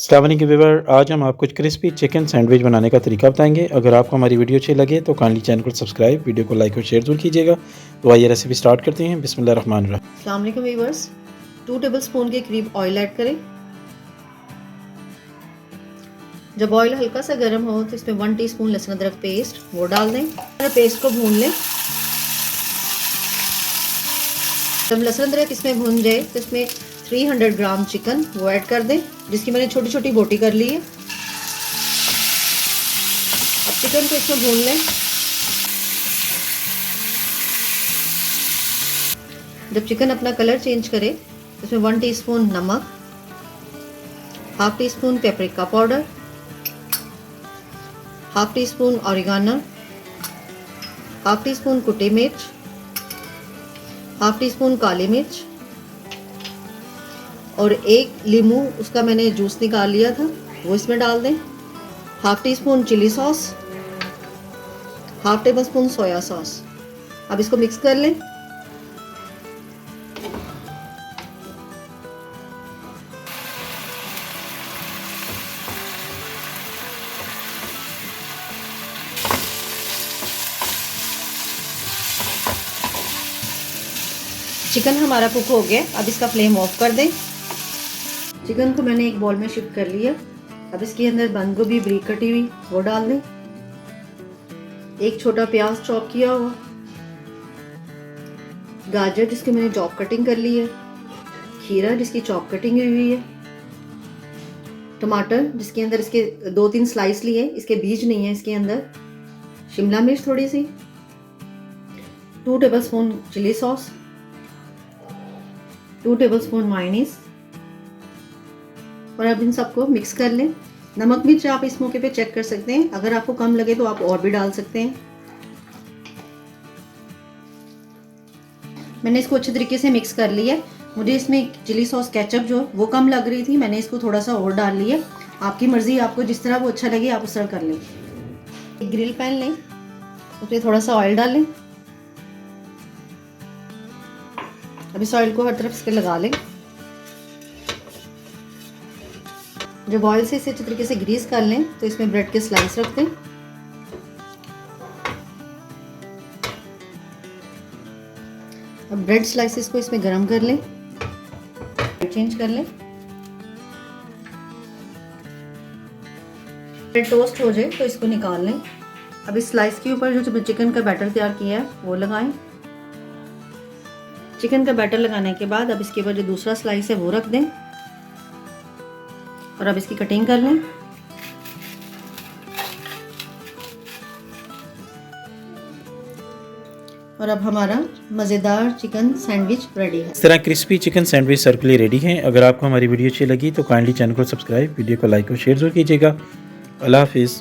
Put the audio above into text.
अस्सलाम वालेकुम व्यूअर, आज हम आपको क्रिस्पी चिकन सैंडविच बनाने का तरीका बताएंगे। अगर आपको हमारी वीडियो अच्छी लगे तो काइंडली चैनल को सब्सक्राइब, वीडियो को लाइक और शेयर जरूर कीजिएगा। तो आइए रेसिपी स्टार्ट करते हैं। बिस्मिल्लाहिर्रहमानिर्रहीम। अस्सलाम वालेकुम व्यूअर्स, 2 टेबलस्पून के करीब ऑयल ऐड करें। जब ऑयल हल्का सा गर्म हो तो इसमें 1 टीस्पून लहसुन अदरक पेस्ट वो डाल दें और पेस्ट को भून लें। जब लहसुन अदरक इसमें भून जाए तो इसमें 300 ग्राम चिकन वो ऐड कर दें, जिसकी मैंने छोटी छोटी बोटी कर ली है। अब चिकन को इसमें भून लें। जब चिकन अपना कलर चेंज करे तो इसमें 1 टीस्पून नमक, half tea spoon paprika powder, half tea spoon oregano, half tea spoon कुटी मिर्च, हाफ टी स्पून काली मिर्च और 1 लीमू उसका मैंने जूस निकाल लिया था वो इसमें डाल दें। Half teaspoon chilli sauce, half tablespoon soya sauce. अब इसको मिक्स कर लें। चिकन हमारा कुक हो गया, अब इसका फ्लेम ऑफ कर दें। चिकन को मैंने एक बाउल में शिफ्ट कर लिया। अब इसके अंदर बंद गोभी बारीक कटी हुई वो डाल दें, एक छोटा प्याज चॉप किया हुआ, गाजर जिसकी मैंने चॉप कटिंग कर ली है, खीरा जिसकी चॉप कटिंग हुई है, टमाटर जिसके अंदर इसके 2-3 स्लाइस लिए, इसके बीज नहीं है इसके अंदर, शिमला मिर्च थोड़ी सी, 2 tablespoon chilli sauce, 2 tablespoon mayonnaise. और अब इन सबको मिक्स कर लें। नमक मिर्च आप इस मौके पे चेक कर सकते हैं, अगर आपको कम लगे तो आप और भी डाल सकते हैं। मैंने इसको अच्छे तरीके से मिक्स कर लिया। मुझे इसमें चिली सॉस केचप जो वो कम लग रही थी, मैंने इसको थोड़ा सा और डाल लिया। आपकी मर्जी, आपको जिस तरह वो अच्छा लगे आप उस तरह कर लें। एक ग्रिल पैन लें, उसमें थोड़ा सा ऑयल डालें। अब इस ऑयल को हर तरफ से लगा लें। जब ऑयल से इसे अच्छे तरीके से ग्रीस कर लें तो इसमें ब्रेड के स्लाइस रख दें। अब ब्रेड स्लाइसेस को इसमें गरम कर लें, चेंज कर लें। ब्रेड टोस्ट हो जाए तो इसको निकाल लें। अब इस स्लाइस के ऊपर जो चिकन का बैटर तैयार किया है वो लगाएं। चिकन का बैटर लगाने के बाद अब इसके ऊपर जो दूसरा स्लाइस है वो रख दें और अब इसकी कटिंग कर लें। और अब हमारा मज़ेदार चिकन सैंडविच रेडी है। इस तरह क्रिस्पी चिकन सैंडविच सर्व के लिए रेडी हैं। अगर आपको हमारी वीडियो अच्छी लगी तो काइंडली चैनल को सब्सक्राइब, वीडियो को लाइक और शेयर जरूर कीजिएगा। अल्लाह हाफिज़।